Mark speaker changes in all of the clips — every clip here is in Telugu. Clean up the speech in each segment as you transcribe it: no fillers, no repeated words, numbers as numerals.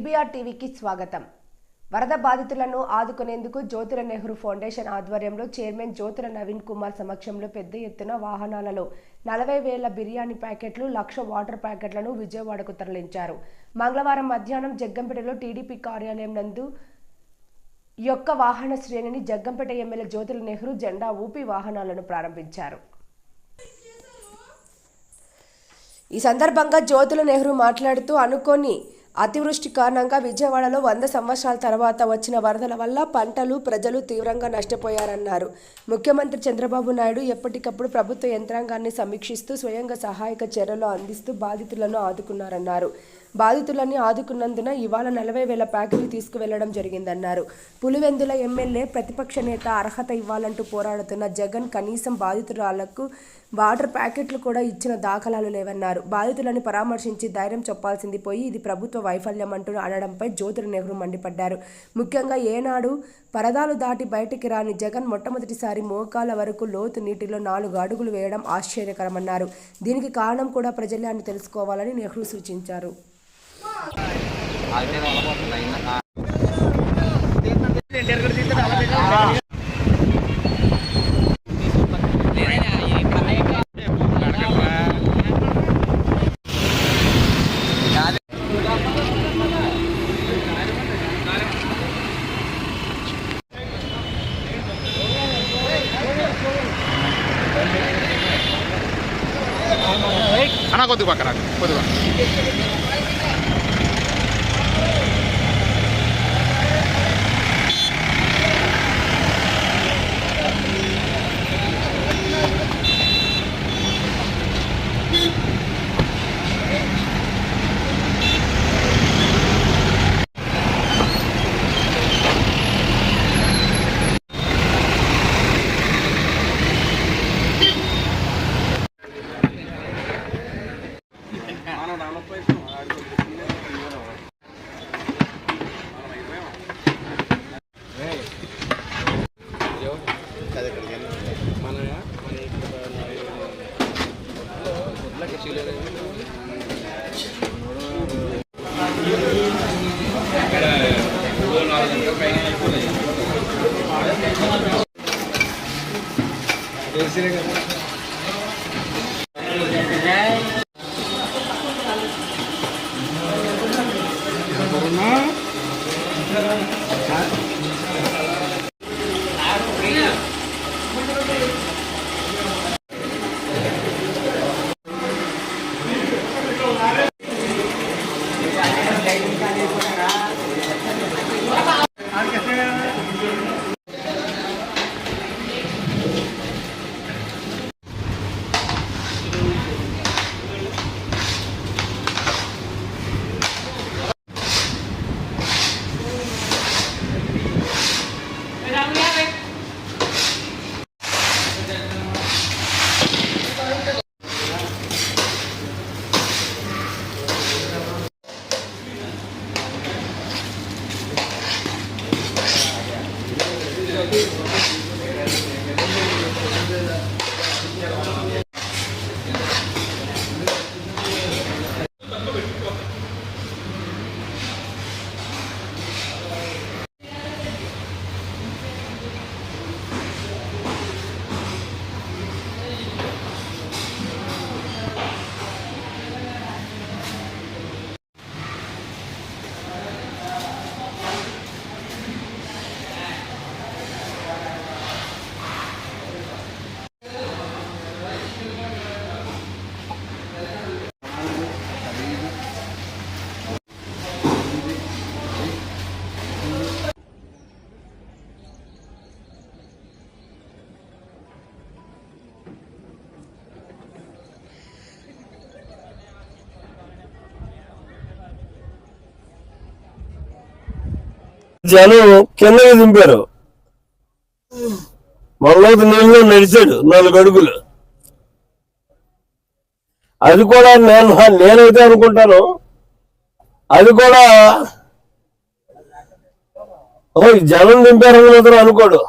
Speaker 1: టీబీఆర్ టీవీకి స్వాగతం. వరద బాధితులను ఆదుకునేందుకు జ్యోతుల నెహ్రూ ఫౌండేషన్ ఆధ్వర్యంలో చైర్మన్ జ్యోతుల నవీన్ కుమార్ సమక్షంలో పెద్ద ఎత్తున వాహనాలలో 40,000 బిర్యానీ ప్యాకెట్లు, 1,00,000 వాటర్ ప్యాకెట్లను విజయవాడకు తరలించారు. మంగళవారం మధ్యాహ్నం జగ్గంపేటలో టీడీపీ కార్యాలయం నందు యొక్క వాహన శ్రేణిని జగ్గంపేట ఎమ్మెల్యే జ్యోతుల నెహ్రూ జెండా ఊపి వాహనాలను ప్రారంభించారు. ఈ సందర్భంగా జ్యోతుల నెహ్రూ మాట్లాడుతూ అనుకోని అతివృష్టి కారణంగా విజయవాడలో 100 సంవత్సరాల తర్వాత వచ్చిన వరదల వల్ల పంటలు, ప్రజలు తీవ్రంగా నష్టపోయారన్నారు. ముఖ్యమంత్రి చంద్రబాబు నాయుడు ఎప్పటికప్పుడు ప్రభుత్వ యంత్రాంగాన్ని సమీక్షిస్తూ స్వయంగా సహాయక చర్యలు అందిస్తూ బాధితులను ఆదుకున్నారన్నారు. బాధితులని ఆదుకున్నందున ఇవాళ 40,000 ప్యాకెట్లు తీసుకువెళ్లడం జరిగిందన్నారు. పులివెందుల ఎమ్మెల్యే ప్రతిపక్ష నేత అర్హత ఇవ్వాలంటూ పోరాడుతున్న జగన్ కనీసం బాధితురాలకు వాటర్ ప్యాకెట్లు కూడా ఇచ్చిన దాఖలాలు లేవన్నారు. బాధితులను పరామర్శించి ధైర్యం చెప్పాల్సింది పోయి ఇది ప్రభుత్వ వైఫల్యం అంటూ అనడంపై జ్యోతుల నెహ్రూ మండిపడ్డారు. ముఖ్యంగా ఏనాడు పరదాలు దాటి బయటికి రాని జగన్ మొట్టమొదటిసారి మోకాల వరకు లోతు నీటిలో 4 అడుగులు వేయడం ఆశ్చర్యకరమన్నారు. దీనికి కారణం కూడా ప్రజలే అని తెలుసుకోవాలని నెహ్రూ సూచించారు.
Speaker 2: అన్నా కొద్దిగా పక్కన కొద్దిగా
Speaker 3: జనం కిందకి దింపారు. మొదలైతే నీళ్ళు నడిచాడు 4 అడుగులు. అది కూడా నేనైతే అనుకుంటాను అది కూడా జనం దింపారని మాత్రం అనుకోడు.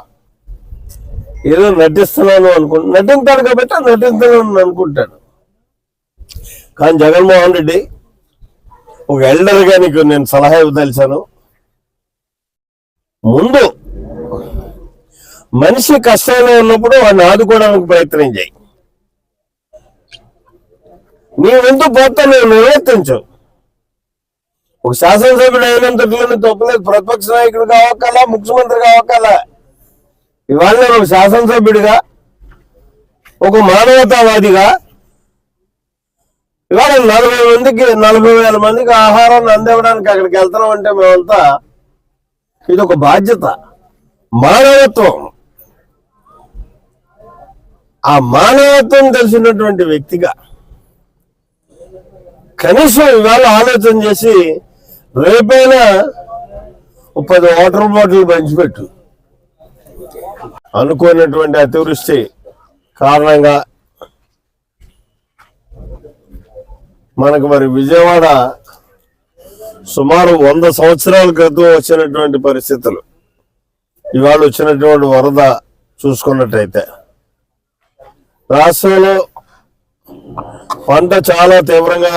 Speaker 3: ఏదో నటిస్తున్నాను నటించాడు కాబట్టి నటిస్తున్నాను అనుకుంటాడు. కానీ జగన్మోహన్ రెడ్డి ఒక ఎల్డర్గా నీకు నేను సలహా ఇవ్వదలిచాను. ముందు మనిషి కష్టంలో ఉన్నప్పుడు వాడిని ఆదుకోవడానికి ప్రయత్నం చేయి. నీ వంతు పోతే నువ్వు నిర్వర్తించు. ఒక శాసనసభ్యుడు అయినంతట్లోనే తప్పలేదు. ప్రతిపక్ష నాయకుడు కావక్కల, ముఖ్యమంత్రి కావక్కల. ఇవాళ నేను ఒక శాసనసభ్యుడిగా, ఒక మానవతావాదిగా ఇవాళ 40,000 మందికి ఆహారాన్ని అందివ్వడానికి అక్కడికి వెళ్తున్నాం అంటే మేమంతా ఇది ఒక బాధ్యత, మానవత్వం. ఆ మానవత్వం తెలిసినటువంటి వ్యక్తిగా కనీసం ఇవాళ ఆలోచన చేసి రేపైనా 10 వాటర్ బాటిల్ పంచిపెట్టు. అనుకోనటువంటి అతివృష్టి కారణంగా మనకు మరి విజయవాడ సుమారు 100 సంవత్సరాల క్రితం వచ్చినటువంటి పరిస్థితులు ఇవాళ వచ్చినటువంటి వరద చూసుకున్నట్టయితే రాష్ట్రంలో పంట చాలా తీవ్రంగా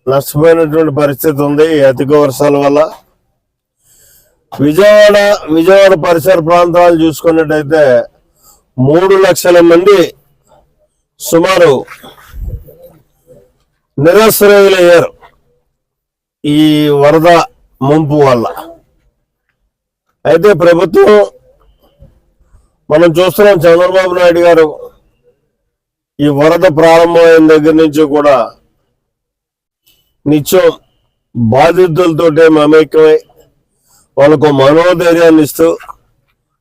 Speaker 3: నష్టపోయినటువంటి పరిస్థితి ఉంది ఈ అధిక వర్షాల వల్ల. విజయవాడ పరిసర ప్రాంతాలు చూసుకున్నట్టయితే 3 లక్షల మంది సుమారు నిరాశ్రయులయ్యారు ఈ వరద ముంపు వల్ల. అయితే ప్రభుత్వం మనం చూస్తున్నాం, చంద్రబాబు నాయుడు గారు ఈ వరద ప్రారంభమైన దగ్గర నుంచి కూడా నిత్యం బాధితులతోటే మమేకమై వాళ్ళకు మనోధైర్యాన్ని ఇస్తూ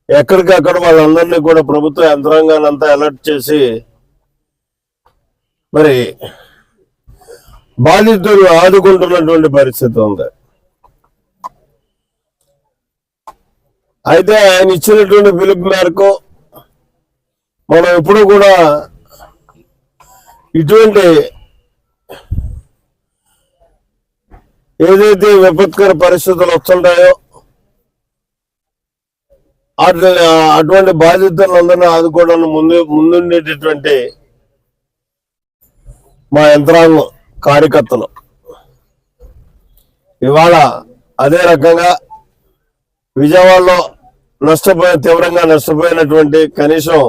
Speaker 3: ఎక్కడికక్కడ వాళ్ళందరినీ కూడా ప్రభుత్వ యంత్రాంగాన్ని అంతా అలర్ట్ చేసి మరి బాధితులు ఆదుకుంటున్నటువంటి పరిస్థితి ఉంది. అయితే ఆయన ఇచ్చినటువంటి పిలుపు మేరకు మనం ఎప్పుడు కూడా ఇటువంటి ఏదైతే విపత్కర పరిస్థితులు వస్తుంటాయో అటువంటి బాధితులందరినీ ఆదుకోవడానికి ముందుండేటటువంటి మా యంత్రాంగం కార్యకర్తలు ఇవాళ అదే రకంగా విజయవాడలో తీవ్రంగా నష్టపోయినటువంటి కనీసం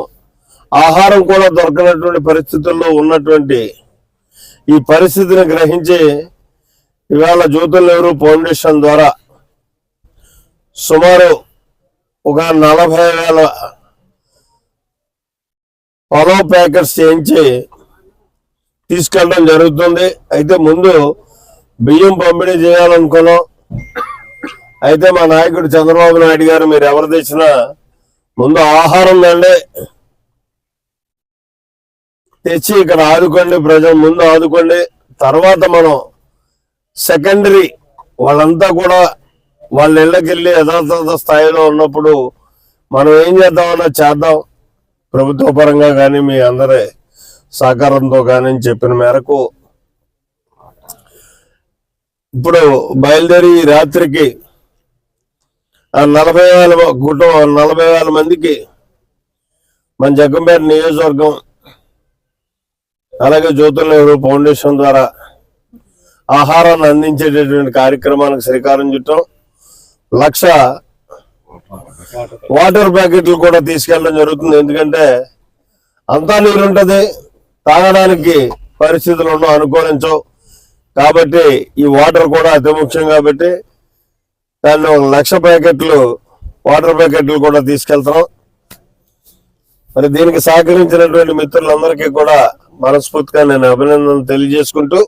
Speaker 3: ఆహారం కూడా దొరకనటువంటి పరిస్థితుల్లో ఉన్నటువంటి ఈ పరిస్థితిని గ్రహించి ఇవాళ జ్యోతుల నెహ్రూ ఫౌండేషన్ ద్వారా సుమారు ఒక 40,000 పలావ్ ప్యాకెట్స్ చేయించి తీసుకెళ్ళడం జరుగుతుంది. అయితే ముందు బియ్యం పంపిణీ చేయాలనుకున్నాం. అయితే మా నాయకుడు చంద్రబాబు నాయుడు గారు మీరు ఎవరు తెచ్చినా ముందు ఆహారం దండి తెచ్చి ఇక్కడ ఆదుకోండి, ప్రజలు ముందు ఆదుకోండి, తర్వాత మనం సెకండరీ వాళ్ళంతా కూడా వాళ్ళ ఇళ్ళకి వెళ్ళి యథాతథ స్థాయిలో ఉన్నప్పుడు మనం ఏం చేద్దామన్నా చేద్దాం ప్రభుత్వ పరంగా కానీ మీ అందరి సహకారంతో కానీ చెప్పిన మేరకు ఇప్పుడు బయలుదేరి రాత్రికి 40,000 మందికి మన జగ్గంపేట నియోజకవర్గం అలాగే జ్యోతుల నెహ్రూ ఫౌండేషన్ ద్వారా ఆహారాన్ని అందించేటటువంటి కార్యక్రమానికి శ్రీకారం చుట్టాం. 1,00,000 వాటర్ ప్యాకెట్లు కూడా తీసుకెళ్ళడం జరుగుతుంది. ఎందుకంటే అంతా నీరు ఉంటుంది, తాగడానికి పరిస్థితులు ఉండవు, అనుకూలించవు. కాబట్టి ఈ వాటర్ కూడా అతి ముఖ్యం కాబట్టి దాన్ని 1,00,000 వాటర్ ప్యాకెట్లు కూడా తీసుకెళ్తాం. మరి దీనికి సహకరించినటువంటి మిత్రులందరికీ కూడా మనస్ఫూర్తిగా నేను అభినందనలు తెలియజేసుకుంటూ,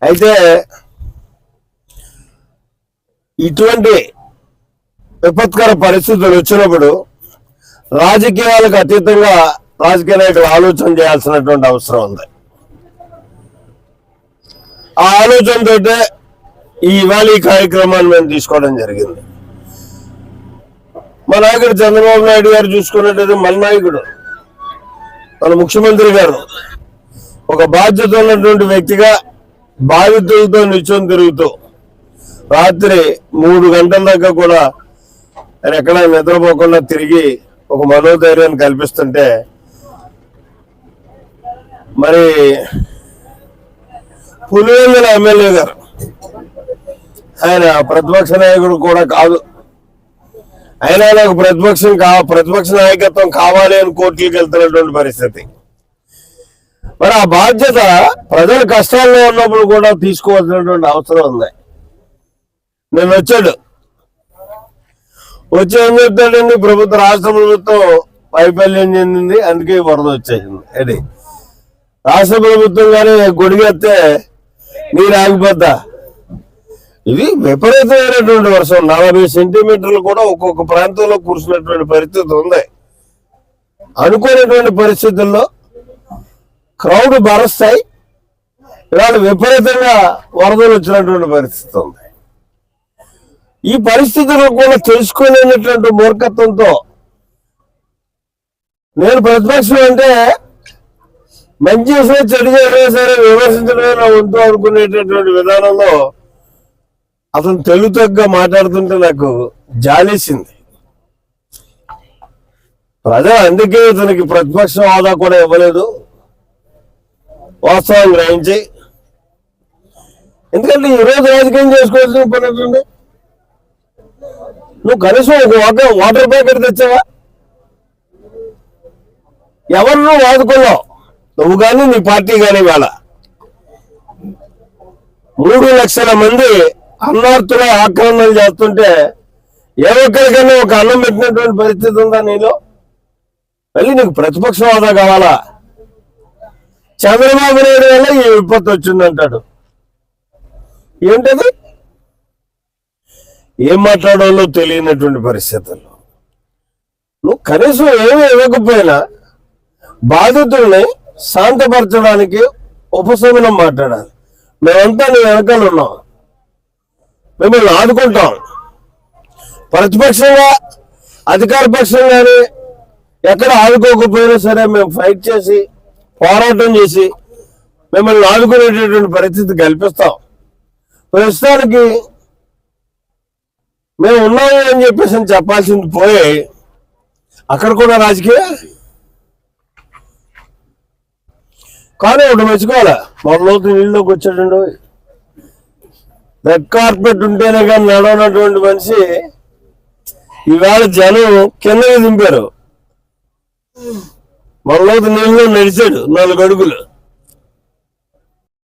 Speaker 3: అయితే ఇటువంటి విపత్కర పరిస్థితులు వచ్చినప్పుడు రాజకీయాలకు అతీతంగా రాజకీయ నాయకులు ఆలోచన చేయాల్సినటువంటి అవసరం ఉంది. ఆ ఆలోచనతో ఇవాళ ఈ కార్యక్రమాన్ని మేము తీసుకోవడం జరిగింది. మా నాయకుడు చంద్రబాబు నాయుడు గారు చూసుకున్నట్టు మన నాయకుడు మన ముఖ్యమంత్రి గారు ఒక బాధ్యత ఉన్నటువంటి వ్యక్తిగా బాధితులతో నిత్యం తిరుగుతూ రాత్రి 3 గంటల దాకా కూడా ఆయన ఎక్కడ నిద్రపోకుండా తిరిగి ఒక మనోధైర్యాన్ని కల్పిస్తుంటే మరి పులివెందుల ఎమ్మెల్యే గారు ఆయన ప్రతిపక్ష నాయకుడు కూడా కాదు. అయినా నాకు ప్రతిపక్ష నాయకత్వం కావాలి అని కోర్టులకు వెళ్తున్నటువంటి పరిస్థితి. మరి ఆ బాధ్యత ప్రజల కష్టాల్లో ఉన్నప్పుడు కూడా తీసుకోవాల్సినటువంటి అవసరం ఉంది. నేను వచ్చి ఏం చెప్తాడండి, రాష్ట్ర ప్రభుత్వం వైఫల్యం చెందింది, అందుకే వరద వచ్చేసింది. ఏంటి రాష్ట్ర ప్రభుత్వం కానీ గొడిగెత్తే నీరు ఆగిపోద్దా? ఇది విపరీతమైనటువంటి వర్షం, 40 సెంటీమీటర్లు కూడా ఒక్కొక్క ప్రాంతంలో కురిసినటువంటి పరిస్థితి ఉంది. అనుకునేటువంటి పరిస్థితుల్లో క్రౌడ్ బరస్తాయి, ఇవాళ విపరీతంగా వరదలు వచ్చినటువంటి పరిస్థితి ఉంది. ఈ పరిస్థితులను కూడా తెలుసుకోలేనటువంటి మూర్ఖత్వంతో నేను ప్రతిపక్షం అంటే మంచి చేసినా చెడు చేసినా సరే విమర్శించడమే నా వంతు అనుకునేటటువంటి విధానంలో అతను తెలుగుగా మాట్లాడుతుంటే నాకు జాలేసింది. ప్రజలు అందుకే ఇతనికి ప్రతిపక్ష హోదా కూడా ఇవ్వలేదు, వాస్తవం గ్రహించి. ఎందుకంటే ఈరోజు రాజకీయం చేసుకోవాల్సిన పని ఏంటండి? నువ్వు కనీసం ఒక వాటర్ ప్యాకెట్ తెచ్చావా? ఎవరు నువ్వు వాదుకున్నావు? నువ్వు కానీ నీ పార్టీ కానీ వాళ్ళ 3 లక్షల మంది అన్నార్థుల ఆక్రమణలు చేస్తుంటే ఏ ఒక్కరికైనా ఒక అన్నం పెట్టినటువంటి పరిస్థితి ఉందా నీలో? మళ్ళీ నీకు ప్రతిపక్ష హోదా కావాలా? చంద్రబాబు నాయుడు వల్ల ఈ విపత్తు వచ్చిందంటాడు. ఏంటది? ఏం మాట్లాడాలో తెలియనటువంటి పరిస్థితుల్లో నువ్వు కనీసం ఏమీ ఇవ్వకపోయినా బాధితుల్ని శాంతపరచడానికి ఉపశమనం మాట్లాడాలి. మేమంతా నీ వెనకాల ఉన్నాం, మిమ్మల్ని ఆదుకుంటాం. ప్రతిపక్షంగా అధికార పక్షం కానీ ఎక్కడ ఆదుకోకపోయినా సరే మేము ఫైట్ చేసి పోరాటం చేసి మిమ్మల్ని ఆదుకునేటటువంటి పరిస్థితి కల్పిస్తాం. ప్రస్తుతానికి మేము ఉన్నాము అని చెప్పేసి చెప్పాల్సింది పోయి అక్కడ కూడా రాజకీయ. కానీ ఒకటి మెచ్చుకోవాలి, మొదలవుతూ నీళ్ళలోకి వచ్చాడండి. రెడ్ కార్పెట్ ఉంటేనే కానీ నడవనటువంటి మనిషి ఈవేళ జనం కిందకి దింపారు. మొదలవుతూ నీళ్ళు నడిచాడు 4 అడుగులు.